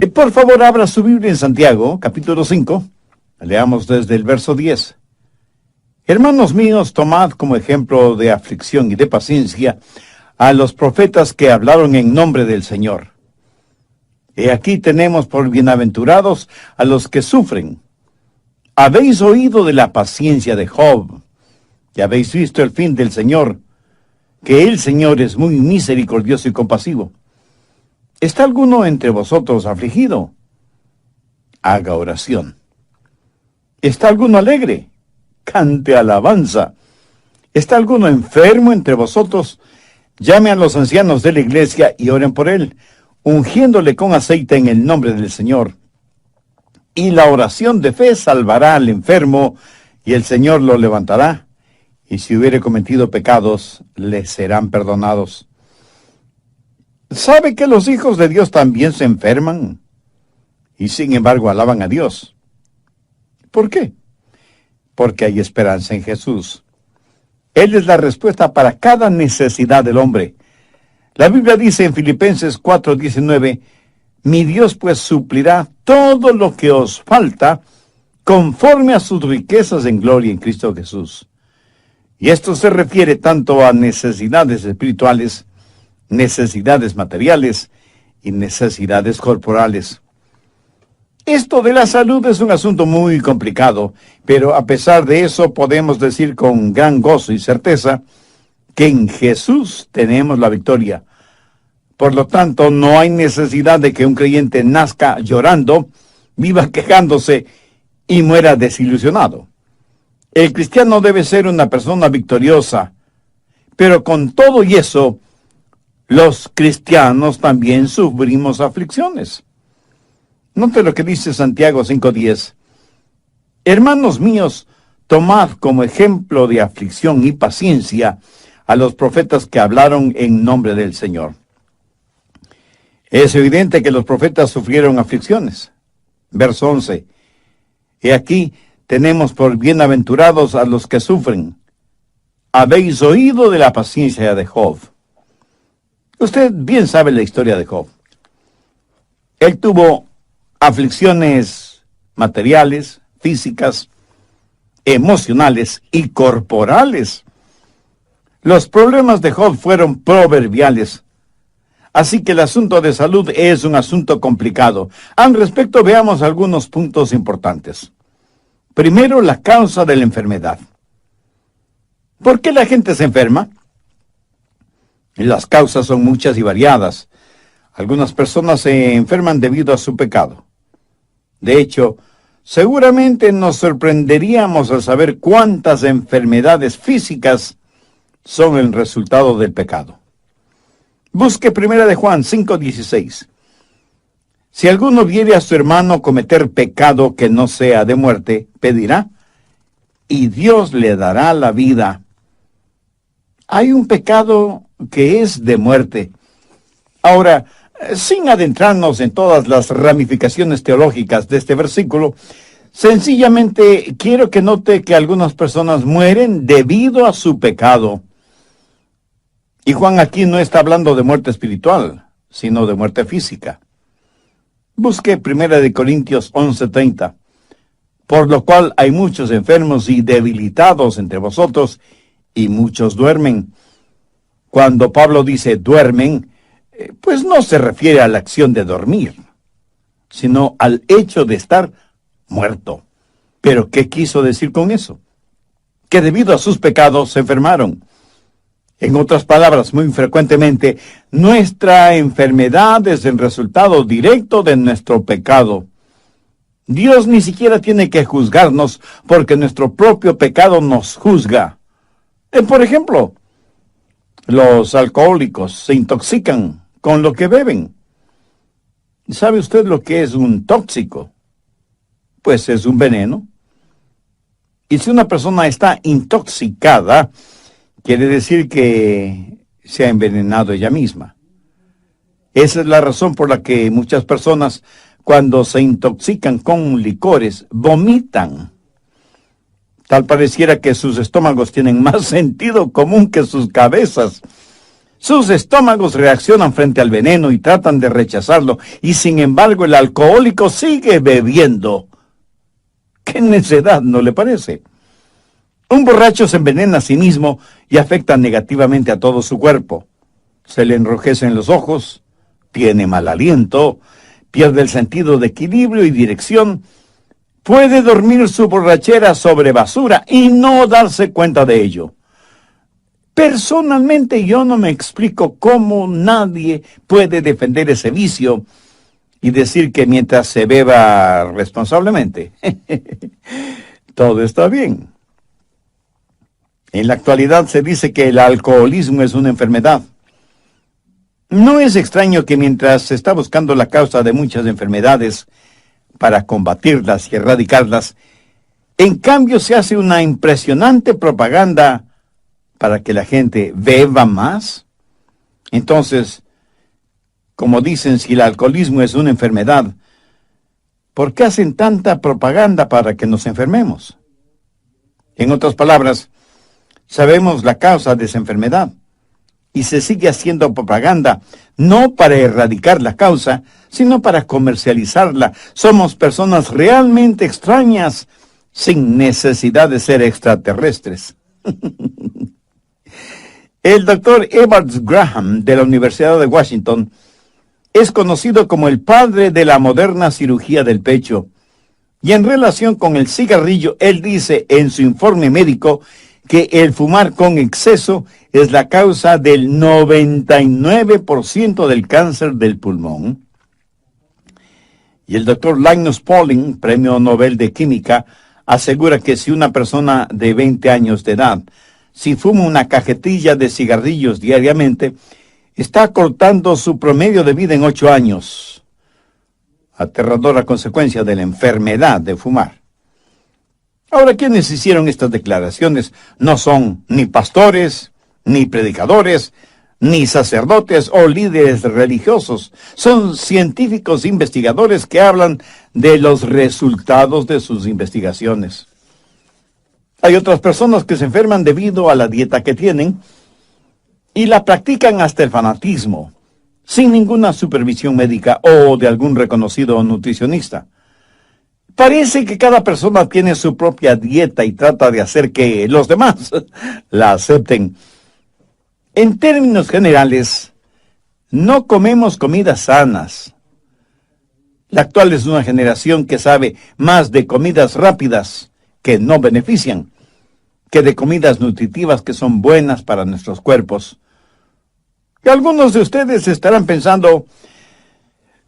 Por favor, abra su Biblia en Santiago, capítulo 5. Leamos desde el verso 10. Hermanos míos, tomad como ejemplo de aflicción y de paciencia a los profetas que hablaron en nombre del Señor. He aquí tenemos por bienaventurados a los que sufren. Habéis oído de la paciencia de Job, y habéis visto el fin del Señor, que el Señor es muy misericordioso y compasivo. ¿Está alguno entre vosotros afligido? Haga oración. ¿Está alguno alegre? Cante alabanza. ¿Está alguno enfermo entre vosotros? Llame a los ancianos de la iglesia y oren por él, ungiéndole con aceite en el nombre del Señor. Y la oración de fe salvará al enfermo, y el Señor lo levantará. Y si hubiere cometido pecados, le serán perdonados. ¿Sabe que los hijos de Dios también se enferman? Y sin embargo alaban a Dios. ¿Por qué? Porque hay esperanza en Jesús. Él es la respuesta para cada necesidad del hombre. La Biblia dice en Filipenses 4:19, mi Dios pues suplirá todo lo que os falta conforme a sus riquezas en gloria en Cristo Jesús. Y esto se refiere tanto a necesidades espirituales, necesidades materiales y necesidades corporales. Esto de la salud es un asunto muy complicado, pero a pesar de eso podemos decir con gran gozo y certeza que en Jesús tenemos la victoria. Por lo tanto, no hay necesidad de que un creyente nazca llorando, viva quejándose y muera desilusionado. El cristiano debe ser una persona victoriosa, pero con todo y eso, los cristianos también sufrimos aflicciones. Note lo que dice Santiago 5:10. Hermanos míos, tomad como ejemplo de aflicción y paciencia a los profetas que hablaron en nombre del Señor. Es evidente que los profetas sufrieron aflicciones. Verso 11. He aquí tenemos por bienaventurados a los que sufren. Habéis oído de la paciencia de Job. Usted bien sabe la historia de Job. Él tuvo aflicciones materiales, físicas, emocionales y corporales. Los problemas de Job fueron proverbiales. Así que el asunto de salud es un asunto complicado. Al respecto, veamos algunos puntos importantes. Primero, la causa de la enfermedad. ¿Por qué la gente se enferma? Las causas son muchas y variadas. Algunas personas se enferman debido a su pecado. De hecho, seguramente nos sorprenderíamos al saber cuántas enfermedades físicas son el resultado del pecado. Busque 1 de Juan 5:16. Si alguno viere a su hermano cometer pecado que no sea de muerte, pedirá, y Dios le dará la vida. Hay un pecado que es de muerte. Ahora, sin adentrarnos en todas las ramificaciones teológicas de este versículo, sencillamente quiero que note que algunas personas mueren debido a su pecado. Y Juan aquí no está hablando de muerte espiritual, sino de muerte física. Busque 1 de Corintios 11:30. Por lo cual hay muchos enfermos y debilitados entre vosotros, y muchos duermen. Cuando Pablo dice duermen, pues no se refiere a la acción de dormir, sino al hecho de estar muerto. ¿Pero qué quiso decir con eso? Que debido a sus pecados se enfermaron. En otras palabras, muy frecuentemente, nuestra enfermedad es el resultado directo de nuestro pecado. Dios ni siquiera tiene que juzgarnos porque nuestro propio pecado nos juzga. Por ejemplo, los alcohólicos se intoxican con lo que beben. ¿Sabe usted lo que es un tóxico? Pues es un veneno. Y si una persona está intoxicada, quiere decir que se ha envenenado ella misma. Esa es la razón por la que muchas personas, cuando se intoxican con licores, vomitan. Tal pareciera que sus estómagos tienen más sentido común que sus cabezas. Sus estómagos reaccionan frente al veneno y tratan de rechazarlo, y sin embargo el alcohólico sigue bebiendo. ¡Qué necedad! ¿No le parece? Un borracho se envenena a sí mismo y afecta negativamente a todo su cuerpo. Se le enrojecen los ojos, tiene mal aliento, pierde el sentido de equilibrio y dirección, puede dormir su borrachera sobre basura y no darse cuenta de ello. Personalmente yo no me explico cómo nadie puede defender ese vicio y decir que mientras se beba responsablemente, todo está bien. En la actualidad se dice que el alcoholismo es una enfermedad. No es extraño que mientras se está buscando la causa de muchas enfermedades para combatirlas y erradicarlas, en cambio se hace una impresionante propaganda para que la gente beba más. Entonces, como dicen, si el alcoholismo es una enfermedad, ¿por qué hacen tanta propaganda para que nos enfermemos? En otras palabras, sabemos la causa de esa enfermedad y se sigue haciendo propaganda, no para erradicar la causa, sino para comercializarla. Somos personas realmente extrañas, sin necesidad de ser extraterrestres. El doctor Evans Graham, de la Universidad de Washington, es conocido como el padre de la moderna cirugía del pecho. Y en relación con el cigarrillo, él dice en su informe médico que el fumar con exceso es la causa del 99% del cáncer del pulmón. Y el doctor Linus Pauling, premio Nobel de Química, asegura que si una persona de 20 años de edad, si fuma una cajetilla de cigarrillos diariamente, está acortando su promedio de vida en 8 años. Aterradora consecuencia de la enfermedad de fumar. Ahora, quienes hicieron estas declaraciones no son ni pastores, ni predicadores, ni sacerdotes o líderes religiosos. Son científicos investigadores que hablan de los resultados de sus investigaciones. Hay otras personas que se enferman debido a la dieta que tienen y la practican hasta el fanatismo, sin ninguna supervisión médica o de algún reconocido nutricionista. Parece que cada persona tiene su propia dieta y trata de hacer que los demás la acepten. En términos generales, no comemos comidas sanas. La actual es una generación que sabe más de comidas rápidas que no benefician, que de comidas nutritivas que son buenas para nuestros cuerpos. Y algunos de ustedes estarán pensando,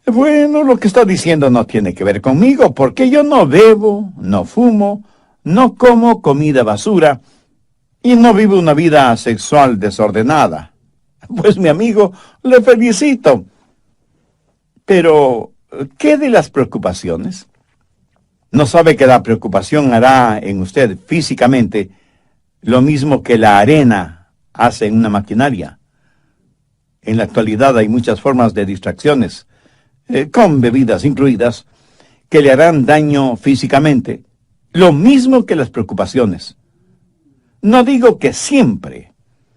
bueno, lo que está diciendo no tiene que ver conmigo, porque yo no bebo, no fumo, no como comida basura y no vivo una vida sexual desordenada. Pues mi amigo, le felicito. Pero, ¿qué de las preocupaciones? ¿No sabe que la preocupación hará en usted físicamente lo mismo que la arena hace en una maquinaria? En la actualidad hay muchas formas de distracciones, con bebidas incluidas, que le harán daño físicamente, lo mismo que las preocupaciones. No digo que siempre,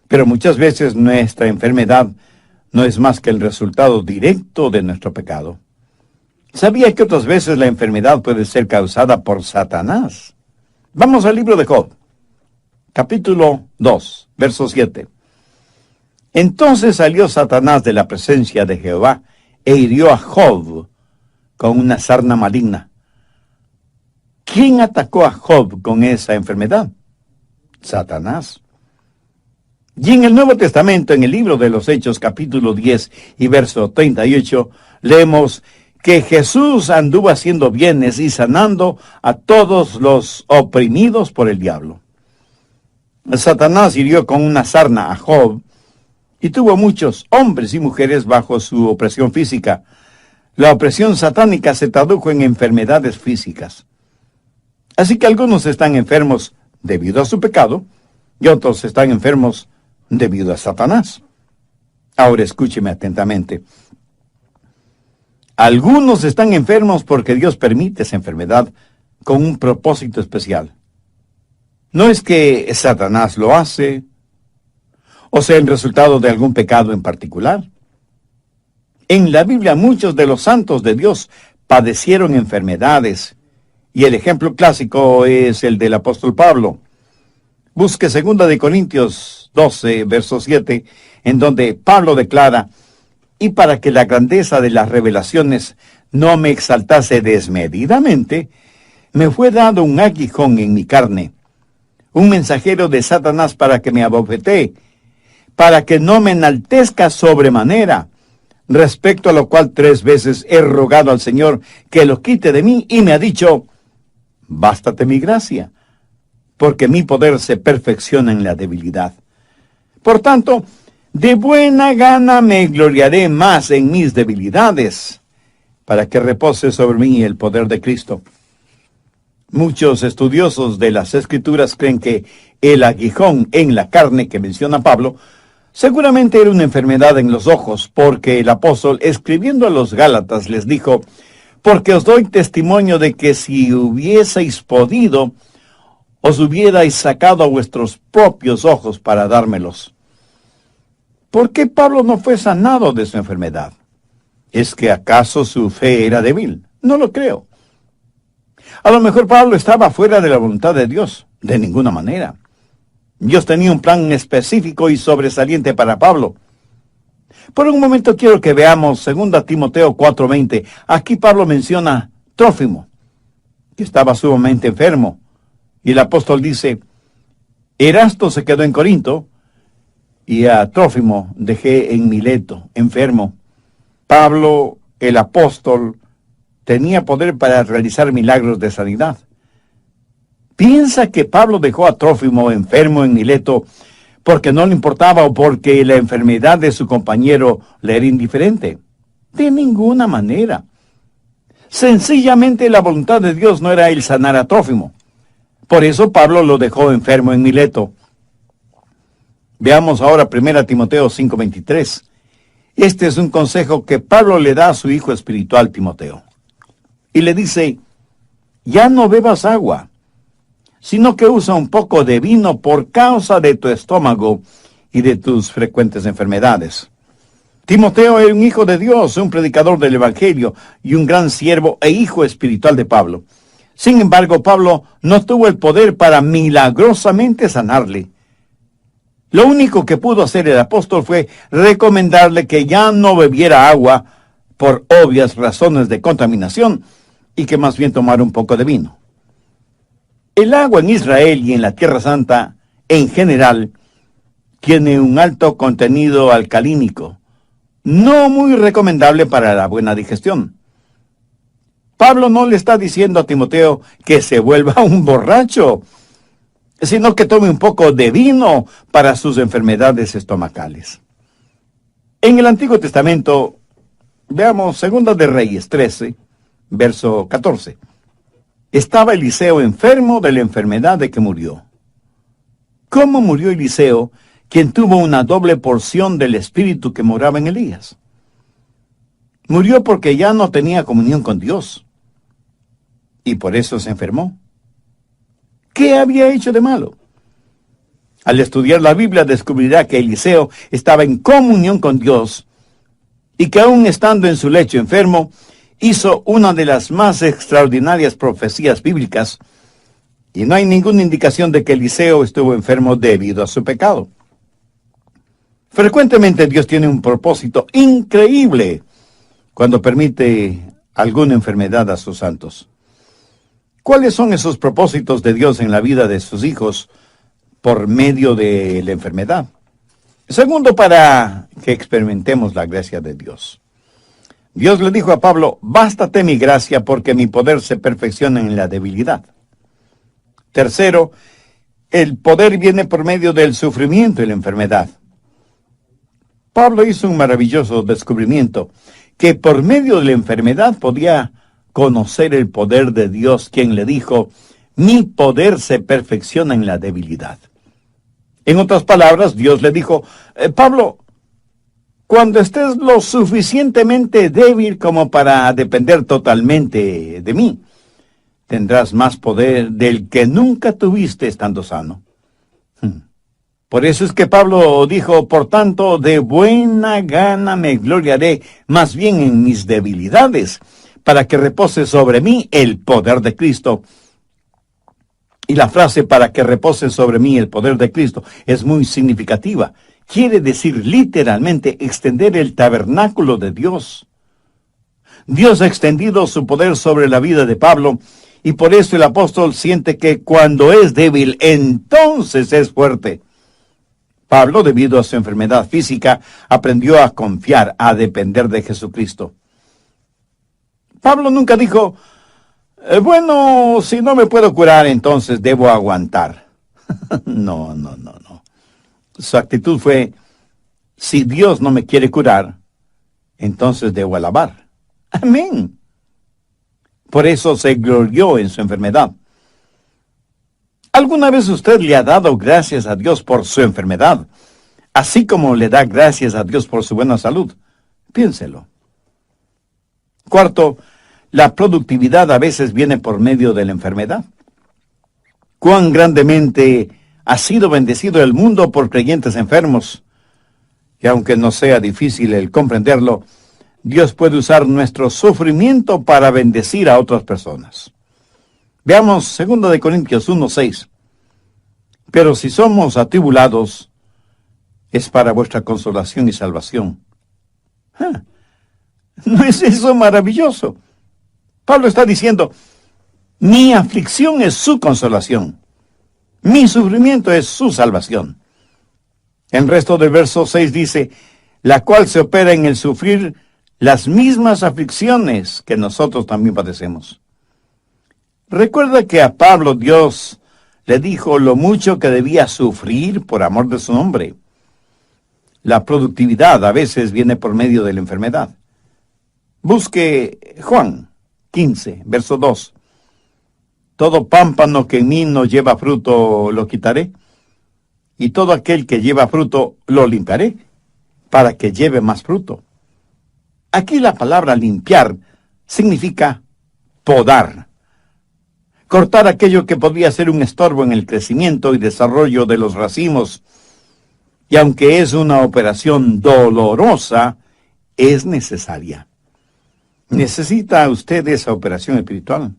pero muchas veces nuestra enfermedad no es más que el resultado directo de nuestro pecado. ¿Sabía que otras veces la enfermedad puede ser causada por Satanás? Vamos al libro de Job, capítulo 2, verso 7. Entonces salió Satanás de la presencia de Jehová e hirió a Job con una sarna maligna. ¿Quién atacó a Job con esa enfermedad? Satanás. Y en el Nuevo Testamento, en el libro de los Hechos, capítulo 10 y verso 38, leemos que Jesús anduvo haciendo bienes y sanando a todos los oprimidos por el diablo. Satanás hirió con una sarna a Job y tuvo muchos hombres y mujeres bajo su opresión física. La opresión satánica se tradujo en enfermedades físicas. Así que algunos están enfermos debido a su pecado y otros están enfermos debido a Satanás. Ahora escúcheme atentamente. Algunos están enfermos porque Dios permite esa enfermedad con un propósito especial. No es que Satanás lo hace, o sea el resultado de algún pecado en particular. En la Biblia muchos de los santos de Dios padecieron enfermedades, y el ejemplo clásico es el del apóstol Pablo. Busque 2 de Corintios 12, verso 7, en donde Pablo declara: y para que la grandeza de las revelaciones no me exaltase desmedidamente, me fue dado un aguijón en mi carne, un mensajero de Satanás para que me abofetee, para que no me enaltezca sobremanera, respecto a lo cual 3 veces he rogado al Señor que lo quite de mí, y me ha dicho: bástate mi gracia, porque mi poder se perfecciona en la debilidad. Por tanto, de buena gana me gloriaré más en mis debilidades, para que repose sobre mí el poder de Cristo. Muchos estudiosos de las Escrituras creen que el aguijón en la carne que menciona Pablo seguramente era una enfermedad en los ojos, porque el apóstol, escribiendo a los Gálatas, les dijo: porque os doy testimonio de que si hubieseis podido, os hubierais sacado a vuestros propios ojos para dármelos. ¿Por qué Pablo no fue sanado de su enfermedad? ¿Es que acaso su fe era débil? No lo creo. A lo mejor Pablo estaba fuera de la voluntad de Dios. De ninguna manera. Dios tenía un plan específico y sobresaliente para Pablo. Por un momento quiero que veamos 2 Timoteo 4:20. Aquí Pablo menciona Trófimo, que estaba sumamente enfermo. Y el apóstol dice: Erasto se quedó en Corinto, y a Trófimo dejé en Mileto, enfermo. Pablo, el apóstol, tenía poder para realizar milagros de sanidad. ¿Piensa que Pablo dejó a Trófimo enfermo en Mileto porque no le importaba o porque la enfermedad de su compañero le era indiferente? De ninguna manera. Sencillamente la voluntad de Dios no era el sanar a Trófimo. Por eso Pablo lo dejó enfermo en Mileto. Veamos ahora 1 Timoteo 5:23. Este es un consejo que Pablo le da a su hijo espiritual Timoteo. Y le dice: ya no bebas agua, sino que usa un poco de vino por causa de tu estómago y de tus frecuentes enfermedades. Timoteo era un hijo de Dios, un predicador del Evangelio y un gran siervo e hijo espiritual de Pablo. Sin embargo, Pablo no tuvo el poder para milagrosamente sanarle. Lo único que pudo hacer el apóstol fue recomendarle que ya no bebiera agua por obvias razones de contaminación y que más bien tomara un poco de vino. El agua en Israel y en la Tierra Santa, en general, tiene un alto contenido alcalínico, no muy recomendable para la buena digestión. Pablo no le está diciendo a Timoteo que se vuelva un borracho, sino que tome un poco de vino para sus enfermedades estomacales. En el Antiguo Testamento, veamos 2 de Reyes 13, verso 14. Estaba Eliseo enfermo de la enfermedad de que murió. ¿Cómo murió Eliseo, quien tuvo una doble porción del espíritu que moraba en Elías? Murió porque ya no tenía comunión con Dios, y por eso se enfermó. ¿Qué había hecho de malo? Al estudiar la Biblia descubrirá que Eliseo estaba en comunión con Dios y que aún estando en su lecho enfermo, hizo una de las más extraordinarias profecías bíblicas, y no hay ninguna indicación de que Eliseo estuvo enfermo debido a su pecado. Frecuentemente Dios tiene un propósito increíble cuando permite alguna enfermedad a sus santos. ¿Cuáles son esos propósitos de Dios en la vida de sus hijos por medio de la enfermedad? Segundo, para que experimentemos la gracia de Dios. Dios le dijo a Pablo: bástate mi gracia, porque mi poder se perfecciona en la debilidad. Tercero, el poder viene por medio del sufrimiento y la enfermedad. Pablo hizo un maravilloso descubrimiento, que por medio de la enfermedad podía conocer el poder de Dios, quien le dijo: mi poder se perfecciona en la debilidad. En otras palabras, Dios le dijo: Pablo, cuando estés lo suficientemente débil como para depender totalmente de mí, tendrás más poder del que nunca tuviste estando sano. Por eso es que Pablo dijo, por tanto, de buena gana me gloriaré, más bien en mis debilidades, para que repose sobre mí el poder de Cristo. Y la frase para que repose sobre mí el poder de Cristo es muy significativa. Quiere decir literalmente extender el tabernáculo de Dios. Dios ha extendido su poder sobre la vida de Pablo, y por eso el apóstol siente que cuando es débil, entonces es fuerte. Pablo, debido a su enfermedad física, aprendió a confiar, a depender de Jesucristo. Pablo nunca dijo, bueno, si no me puedo curar, entonces debo aguantar. No. Su actitud fue, si Dios no me quiere curar, entonces debo alabar. Amén. Por eso se glorió en su enfermedad. ¿Alguna vez usted le ha dado gracias a Dios por su enfermedad, así como le da gracias a Dios por su buena salud? Piénselo. Cuarto, la productividad a veces viene por medio de la enfermedad. Cuán grandemente ha sido bendecido el mundo por creyentes enfermos. Y aunque no sea difícil el comprenderlo, Dios puede usar nuestro sufrimiento para bendecir a otras personas. Veamos 2 Corintios 1:6. Pero si somos atribulados, es para vuestra consolación y salvación. ¿No es eso maravilloso? Pablo está diciendo, mi aflicción es su consolación. Mi sufrimiento es su salvación. El resto del verso 6 dice, la cual se opera en el sufrir las mismas aflicciones que nosotros también padecemos. Recuerda que a Pablo Dios le dijo lo mucho que debía sufrir por amor de su nombre. La productividad a veces viene por medio de la enfermedad. Busque Juan 15, verso 2. Todo pámpano que en mí no lleva fruto lo quitaré, y todo aquel que lleva fruto lo limpiaré, para que lleve más fruto. Aquí la palabra limpiar significa podar. Cortar aquello que podría ser un estorbo en el crecimiento y desarrollo de los racimos. Y aunque es una operación dolorosa, es necesaria. ¿Necesita usted esa operación espiritual?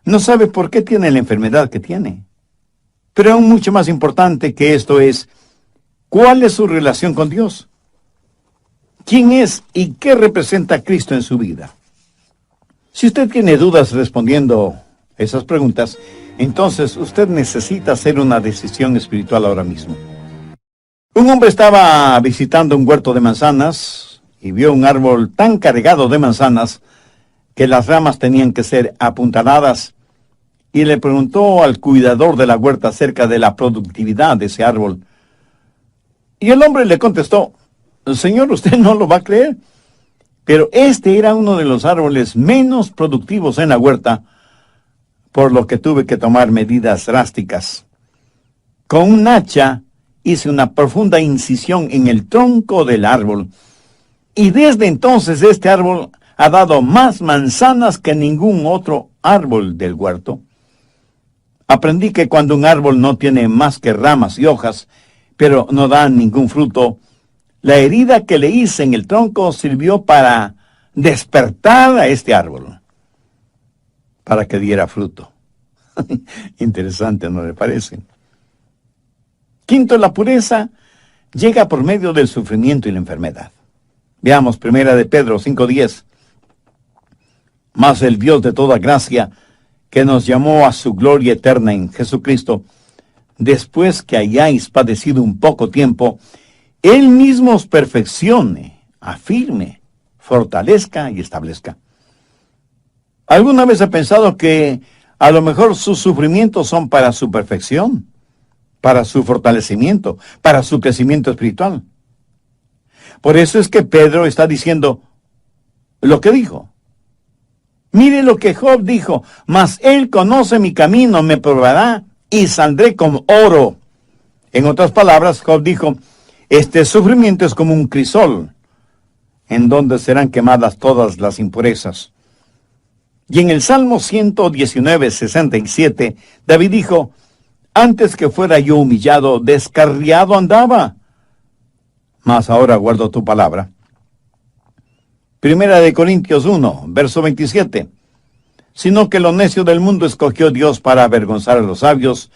No sabe por qué tiene la enfermedad que tiene. Pero aún mucho más importante que esto es, ¿cuál es su relación con Dios? ¿Quién es y qué representa Cristo en su vida? Si usted tiene dudas respondiendo esas preguntas, entonces usted necesita hacer una decisión espiritual ahora mismo. Un hombre estaba visitando un huerto de manzanas y vio un árbol tan cargado de manzanas que las ramas tenían que ser apuntaladas, y le preguntó al cuidador de la huerta acerca de la productividad de ese árbol. Y el hombre le contestó, Señor, usted no lo va a creer, pero este era uno de los árboles menos productivos en la huerta, por lo que tuve que tomar medidas drásticas. Con un hacha hice una profunda incisión en el tronco del árbol, y desde entonces este árbol ha dado más manzanas que ningún otro árbol del huerto. Aprendí que cuando un árbol no tiene más que ramas y hojas, pero no da ningún fruto, la herida que le hice en el tronco sirvió para despertar a este árbol, para que diera fruto. Interesante, ¿no le parece? Quinto, la pureza llega por medio del sufrimiento y la enfermedad. Veamos 1 de Pedro 5:10. Mas el Dios de toda gracia, que nos llamó a su gloria eterna en Jesucristo, después que hayáis padecido un poco tiempo, Él mismo os perfeccione, afirme, fortalezca y establezca. ¿Alguna vez ha pensado que a lo mejor sus sufrimientos son para su perfección, para su fortalecimiento, para su crecimiento espiritual? Por eso es que Pedro está diciendo lo que dijo. Mire lo que Job dijo, mas él conoce mi camino, me probará y saldré como oro. En otras palabras, Job dijo, este sufrimiento es como un crisol, en donde serán quemadas todas las impurezas. Y en el Salmo 119:67, David dijo, Antes que fuera yo humillado, descarriado andaba. Mas ahora guardo tu palabra. Primera de Corintios 1, verso 27. Sino que lo necio del mundo escogió Dios para avergonzar a los sabios,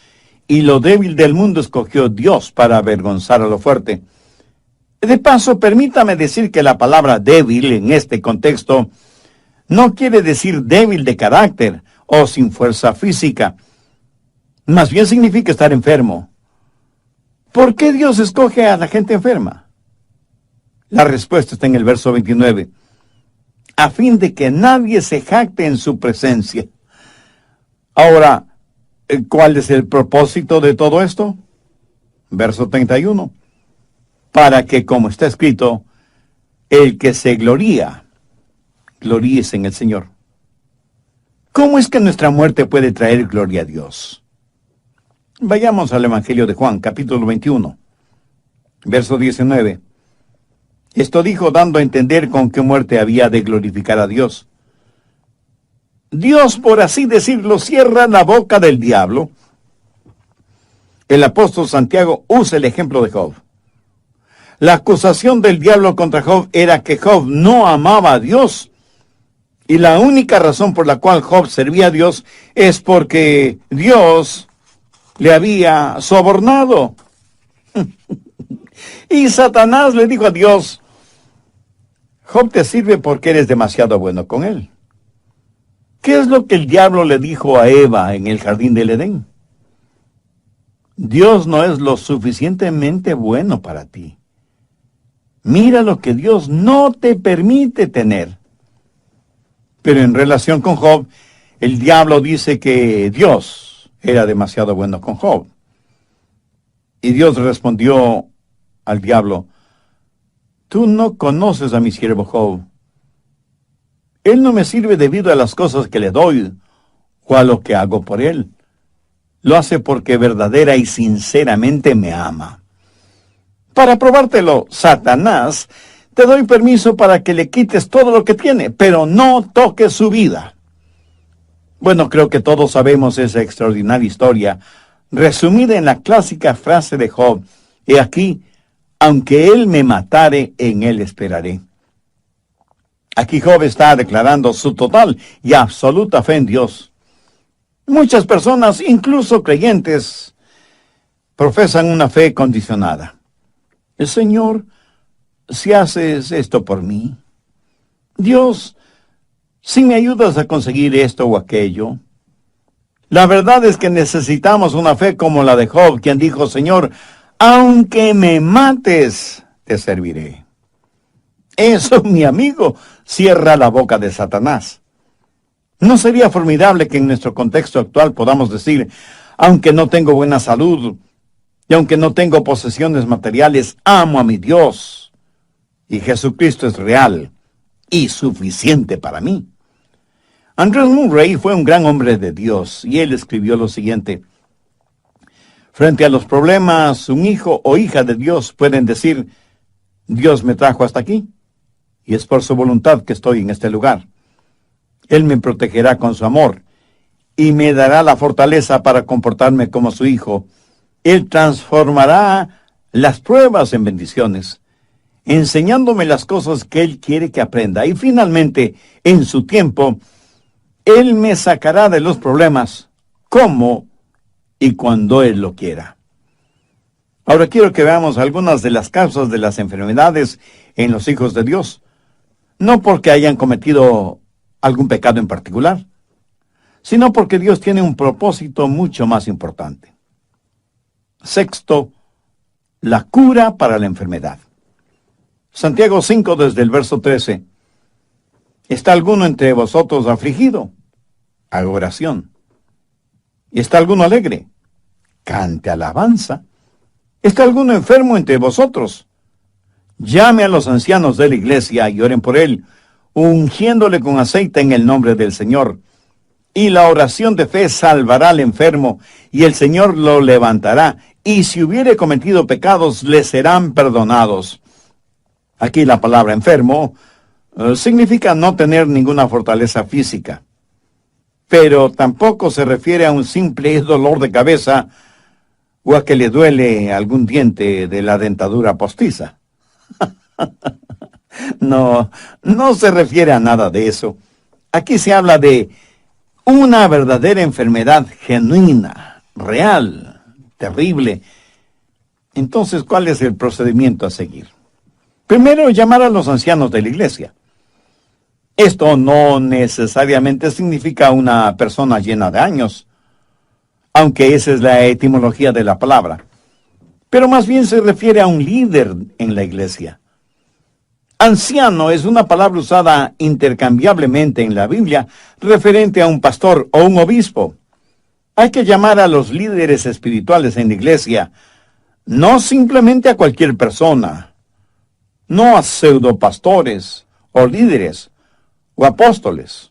y lo débil del mundo escogió Dios para avergonzar a lo fuerte. De paso, permítame decir que la palabra débil en este contexto no quiere decir débil de carácter o sin fuerza física. Más bien significa estar enfermo. ¿Por qué Dios escoge a la gente enferma? La respuesta está en el verso 29. A fin de que nadie se jacte en su presencia. Ahora, ¿cuál es el propósito de todo esto? Verso 31. Para que, como está escrito, el que se gloría, gloríese en el Señor. ¿Cómo es que nuestra muerte puede traer gloria a Dios? Vayamos al Evangelio de Juan, capítulo 21, verso 19. Esto dijo dando a entender con qué muerte había de glorificar a Dios. Dios, por así decirlo, cierra la boca del diablo. El apóstol Santiago usa el ejemplo de Job. La acusación del diablo contra Job era que Job no amaba a Dios. Y la única razón por la cual Job servía a Dios es porque Dios le había sobornado. Y Satanás le dijo a Dios, Job te sirve porque eres demasiado bueno con él. ¿Qué es lo que el diablo le dijo a Eva en el jardín del Edén? Dios no es lo suficientemente bueno para ti. Mira lo que Dios no te permite tener. Pero en relación con Job, el diablo dice que Dios era demasiado bueno con Job. Y Dios respondió al diablo, tú no conoces a mi siervo Job. Él no me sirve debido a las cosas que le doy o a lo que hago por él. Lo hace porque verdadera y sinceramente me ama. Para probártelo, Satanás, te doy permiso para que le quites todo lo que tiene, pero no toques su vida. Bueno, creo que todos sabemos esa extraordinaria historia, resumida en la clásica frase de Job, he aquí, aunque él me matare, en él esperaré. Aquí Job está declarando su total y absoluta fe en Dios. Muchas personas, incluso creyentes, profesan una fe condicionada. Señor, si haces esto por mí, Dios, si me ayudas a conseguir esto o aquello. La verdad es que necesitamos una fe como la de Job, quien dijo, Señor, aunque me mates, te serviré. Eso, mi amigo, cierra la boca de Satanás. ¿No sería formidable que en nuestro contexto actual podamos decir, aunque no tengo buena salud, y aunque no tengo posesiones materiales, amo a mi Dios, y Jesucristo es real y suficiente para mí? Andrew Murray fue un gran hombre de Dios, y él escribió lo siguiente: frente a los problemas, un hijo o hija de Dios pueden decir, Dios me trajo hasta aquí, y es por su voluntad que estoy en este lugar. Él me protegerá con su amor, y me dará la fortaleza para comportarme como su hijo. Él transformará las pruebas en bendiciones, enseñándome las cosas que Él quiere que aprenda. Y finalmente, en su tiempo, Él me sacará de los problemas, como y cuando Él lo quiera. Ahora quiero que veamos algunas de las causas de las enfermedades en los hijos de Dios. No porque hayan cometido algún pecado en particular, sino porque Dios tiene un propósito mucho más importante. Sexto, la cura para la enfermedad. Santiago 5, desde el verso 13. ¿Está alguno entre vosotros afligido? Haga oración. ¿Y está alguno alegre? Cante alabanza. ¿Está alguno enfermo entre vosotros? Llame a los ancianos de la iglesia y oren por él, ungiéndole con aceite en el nombre del Señor. Y la oración de fe salvará al enfermo, y el Señor lo levantará, y si hubiere cometido pecados, le serán perdonados. Aquí la palabra enfermo significa no tener ninguna fortaleza física, pero tampoco se refiere a un simple dolor de cabeza o a que le duele algún diente de la dentadura postiza. No, no se refiere a nada de eso. Aquí se habla de una verdadera enfermedad genuina, real, terrible. Entonces, ¿cuál es el procedimiento a seguir? Primero, llamar a los ancianos de la iglesia. Esto no necesariamente significa una persona llena de años, aunque esa es la etimología de la palabra, pero más bien se refiere a un líder en la iglesia. Anciano es una palabra usada intercambiablemente en la Biblia referente a un pastor o un obispo. Hay que llamar a los líderes espirituales en la iglesia, no simplemente a cualquier persona, no a pseudopastores o líderes, o apóstoles,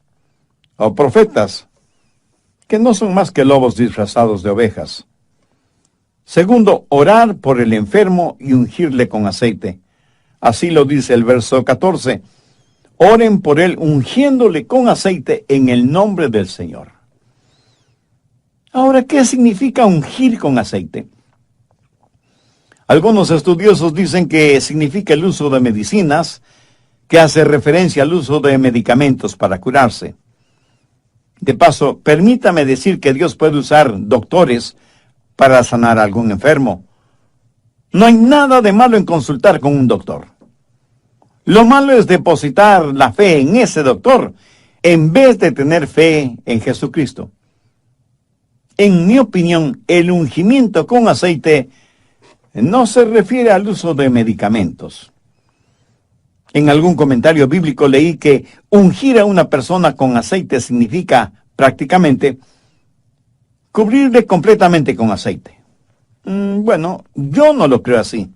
o profetas, que no son más que lobos disfrazados de ovejas. Segundo, orar por el enfermo y ungirle con aceite. Así lo dice el verso 14. Oren por él ungiéndole con aceite en el nombre del Señor. Ahora, ¿qué significa ungir con aceite? Algunos estudiosos dicen que significa el uso de medicinas, que hace referencia al uso de medicamentos para curarse. De paso, permítame decir que Dios puede usar doctores para sanar a algún enfermo. No hay nada de malo en consultar con un doctor. Lo malo es depositar la fe en ese doctor en vez de tener fe en Jesucristo. En mi opinión, el ungimiento con aceite no se refiere al uso de medicamentos. En algún comentario bíblico leí que ungir a una persona con aceite significa, prácticamente, cubrirle completamente con aceite. Bueno, yo no lo creo así.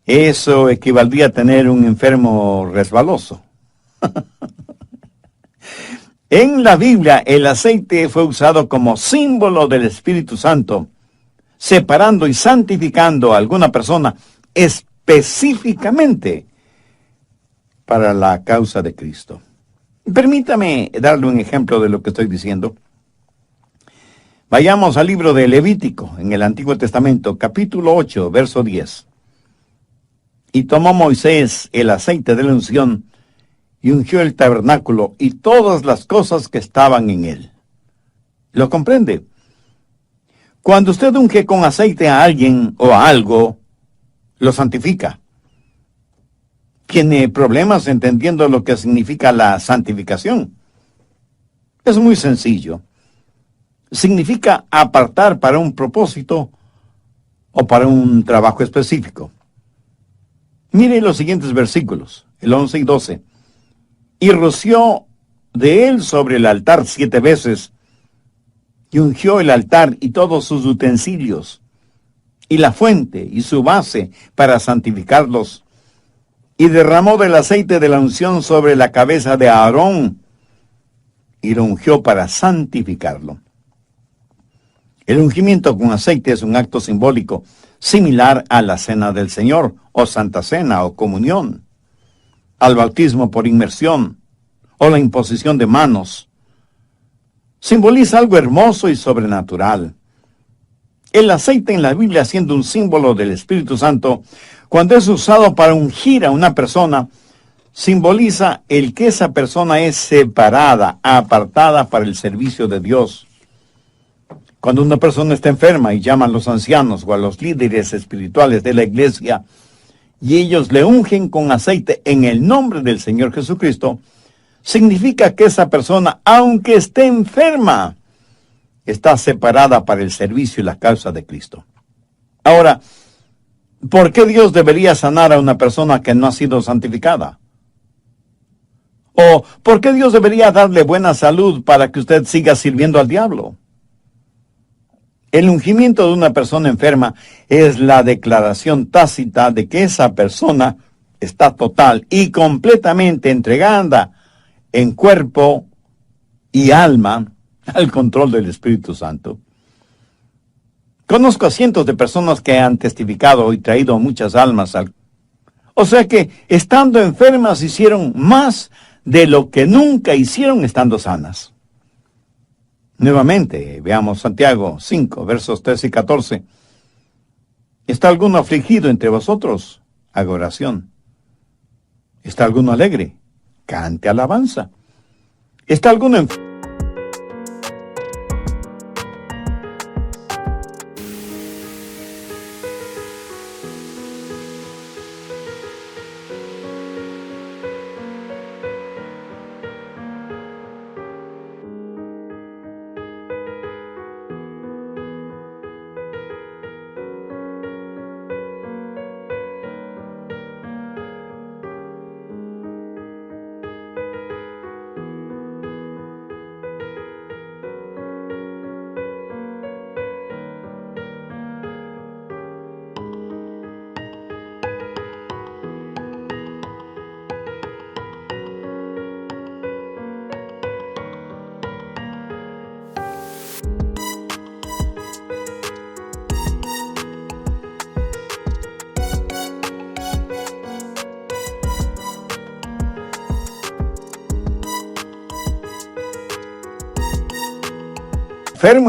Eso equivaldría a tener un enfermo resbaloso. En la Biblia, el aceite fue usado como símbolo del Espíritu Santo, separando y santificando a alguna persona específicamente para la causa de Cristo. Permítame darle un ejemplo de lo que estoy diciendo. Vayamos al libro de Levítico, en el Antiguo Testamento, capítulo 8, verso 10. Y tomó Moisés el aceite de la unción, y ungió el tabernáculo y todas las cosas que estaban en él. ¿Lo comprende? Cuando usted unge con aceite a alguien o a algo, lo santifica. ¿Tiene problemas entendiendo lo que significa la santificación? Es muy sencillo. Significa apartar para un propósito o para un trabajo específico. Mire los siguientes versículos, el 11 y 12. Y roció de él sobre el altar 7 veces, y ungió el altar y todos sus utensilios, y la fuente y su base para santificarlos, y derramó del aceite de la unción sobre la cabeza de Aarón, y lo ungió para santificarlo. El ungimiento con aceite es un acto simbólico, similar a la cena del Señor, o Santa Cena, o comunión, al bautismo por inmersión, o la imposición de manos. Simboliza algo hermoso y sobrenatural. El aceite en la Biblia, siendo un símbolo del Espíritu Santo, cuando es usado para ungir a una persona, simboliza el que esa persona es separada, apartada para el servicio de Dios. Cuando una persona está enferma y llaman a los ancianos o a los líderes espirituales de la iglesia, y ellos le ungen con aceite en el nombre del Señor Jesucristo, significa que esa persona, aunque esté enferma, está separada para el servicio y la causa de Cristo. Ahora, ¿por qué Dios debería sanar a una persona que no ha sido santificada? ¿O por qué Dios debería darle buena salud para que usted siga sirviendo al diablo? El ungimiento de una persona enferma es la declaración tácita de que esa persona está total y completamente entregada en cuerpo y alma al control del Espíritu Santo. Conozco a cientos de personas que han testificado y traído muchas almas al... O sea que, estando enfermas, hicieron más de lo que nunca hicieron estando sanas. Nuevamente, veamos Santiago 5, versos 13 y 14. ¿Está alguno afligido entre vosotros? Haga oración. ¿Está alguno alegre? Cante alabanza. ¿Está alguno enfermo?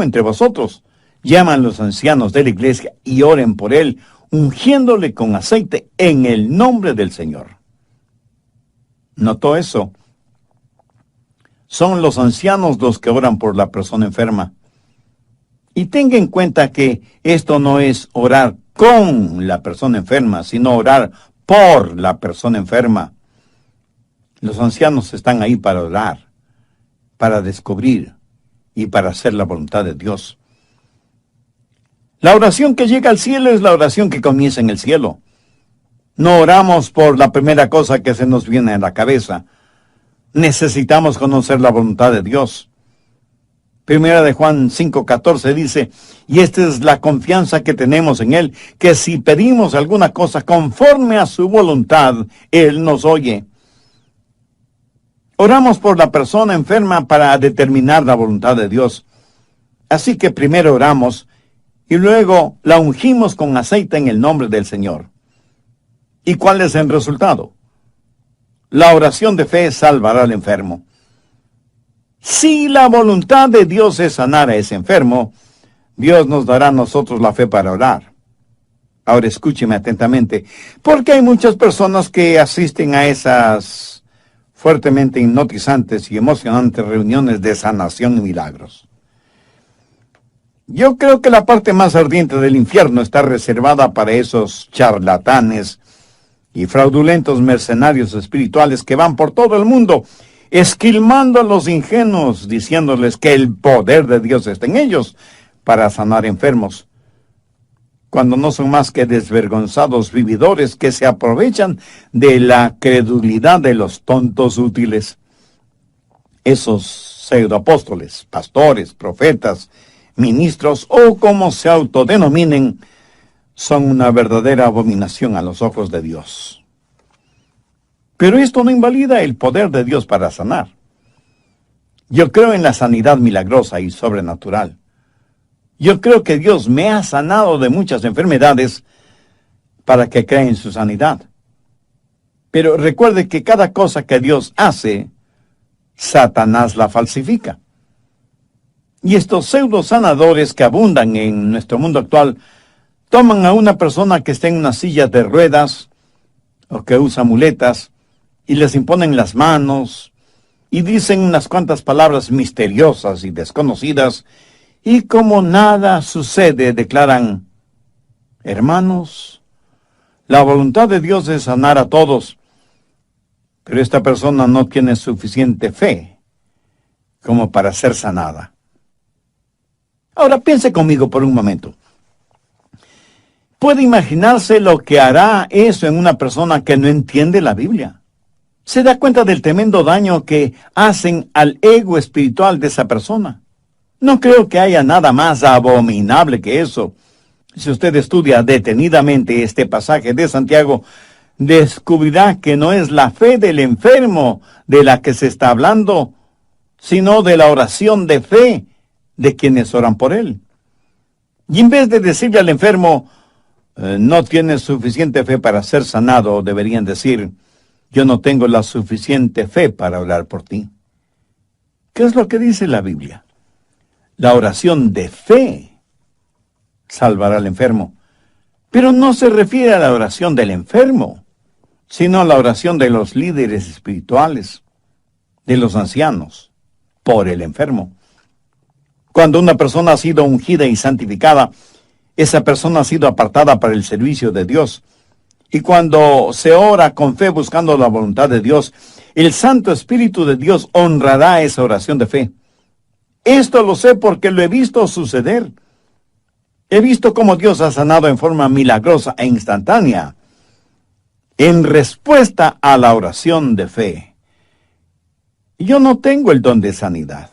Entre vosotros? Llaman los ancianos de la iglesia y oren por él, ungiéndole con aceite en el nombre del Señor. ¿Notó eso? Son los ancianos los que oran por la persona enferma. Y tenga en cuenta que esto no es orar con la persona enferma, sino orar por la persona enferma. Los ancianos están ahí para orar, para descubrir y para hacer la voluntad de Dios. La oración que llega al cielo es la oración que comienza en el cielo. No oramos por la primera cosa que se nos viene a la cabeza. Necesitamos conocer la voluntad de Dios. Primera de Juan 5:14 dice, y esta es la confianza que tenemos en Él, que si pedimos alguna cosa conforme a su voluntad, Él nos oye. Oramos por la persona enferma para determinar la voluntad de Dios. Así que primero oramos y luego la ungimos con aceite en el nombre del Señor. ¿Y cuál es el resultado? La oración de fe salvará al enfermo. Si la voluntad de Dios es sanar a ese enfermo, Dios nos dará a nosotros la fe para orar. Ahora escúcheme atentamente, porque hay muchas personas que asisten a esas fuertemente hipnotizantes y emocionantes reuniones de sanación y milagros. Yo creo que la parte más ardiente del infierno está reservada para esos charlatanes y fraudulentos mercenarios espirituales que van por todo el mundo esquilmando a los ingenuos, diciéndoles que el poder de Dios está en ellos para sanar enfermos, cuando no son más que desvergonzados vividores que se aprovechan de la credulidad de los tontos útiles. Esos pseudoapóstoles, pastores, profetas, ministros o como se autodenominen, son una verdadera abominación a los ojos de Dios. Pero esto no invalida el poder de Dios para sanar. Yo creo en la sanidad milagrosa y sobrenatural. Yo creo que Dios me ha sanado de muchas enfermedades para que crea en su sanidad. Pero recuerde que cada cosa que Dios hace, Satanás la falsifica. Y estos pseudo sanadores que abundan en nuestro mundo actual, toman a una persona que está en una silla de ruedas o que usa muletas y les imponen las manos y dicen unas cuantas palabras misteriosas y desconocidas, y como nada sucede, declaran: hermanos, la voluntad de Dios es sanar a todos, pero esta persona no tiene suficiente fe como para ser sanada. Ahora piense conmigo por un momento. ¿Puede imaginarse lo que hará eso en una persona que no entiende la Biblia? ¿Se da cuenta del tremendo daño que hacen al ego espiritual de esa persona? No creo que haya nada más abominable que eso. Si usted estudia detenidamente este pasaje de Santiago, descubrirá que no es la fe del enfermo de la que se está hablando, sino de la oración de fe de quienes oran por él. Y en vez de decirle al enfermo, no tienes suficiente fe para ser sanado, deberían decir: yo no tengo la suficiente fe para orar por ti. ¿Qué es lo que dice la Biblia? La oración de fe salvará al enfermo. Pero no se refiere a la oración del enfermo, sino a la oración de los líderes espirituales, de los ancianos, por el enfermo. Cuando una persona ha sido ungida y santificada, esa persona ha sido apartada para el servicio de Dios. Y cuando se ora con fe buscando la voluntad de Dios, el Santo Espíritu de Dios honrará esa oración de fe. Esto lo sé porque lo he visto suceder. He visto cómo Dios ha sanado en forma milagrosa e instantánea, en respuesta a la oración de fe. Yo no tengo el don de sanidad.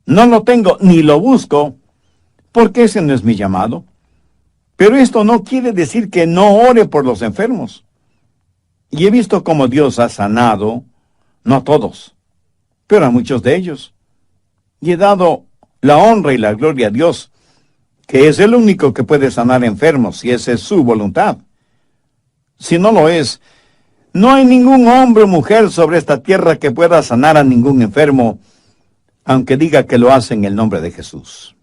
No lo tengo ni lo busco, porque ese no es mi llamado. Pero esto no quiere decir que no ore por los enfermos. Y he visto cómo Dios ha sanado, no a todos, pero a muchos de ellos. Y he dado la honra y la gloria a Dios, que es el único que puede sanar enfermos, si esa es su voluntad. Si no lo es, no hay ningún hombre o mujer sobre esta tierra que pueda sanar a ningún enfermo, aunque diga que lo hace en el nombre de Jesús.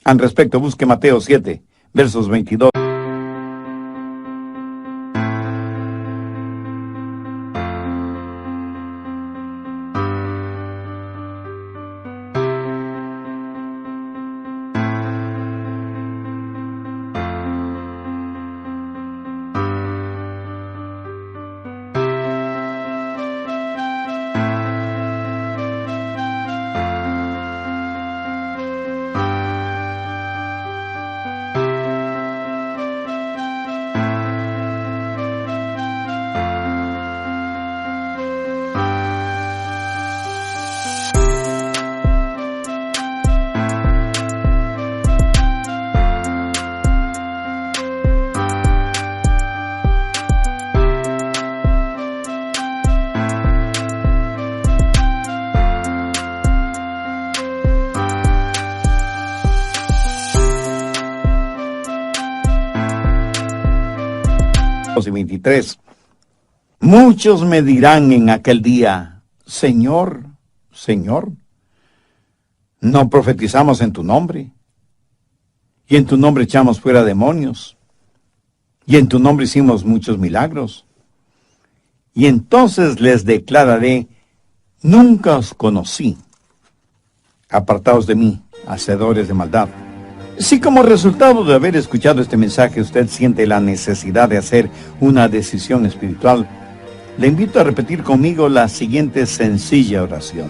Al respecto, busque Mateo 7, versos 22. Y 23. Muchos me dirán en aquel día, Señor, Señor, ¿no profetizamos en tu nombre? Y en tu nombre echamos fuera demonios. Y en tu nombre hicimos muchos milagros. Y entonces les declararé, nunca os conocí. Apartaos de mí, hacedores de maldad. Si como resultado de haber escuchado este mensaje usted siente la necesidad de hacer una decisión espiritual, le invito a repetir conmigo la siguiente sencilla oración.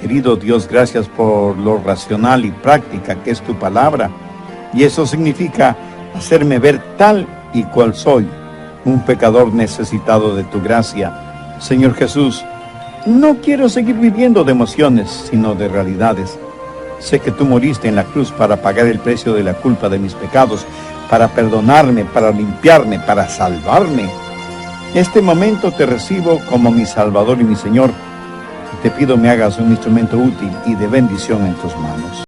Querido Dios, gracias por lo racional y práctica que es tu palabra, y eso significa hacerme ver tal y cual soy, un pecador necesitado de tu gracia. Señor Jesús, no quiero seguir viviendo de emociones, sino de realidades. Sé que tú moriste en la cruz para pagar el precio de la culpa de mis pecados, para perdonarme, para limpiarme, para salvarme. En este momento te recibo como mi Salvador y mi Señor, y te pido me hagas un instrumento útil y de bendición en tus manos.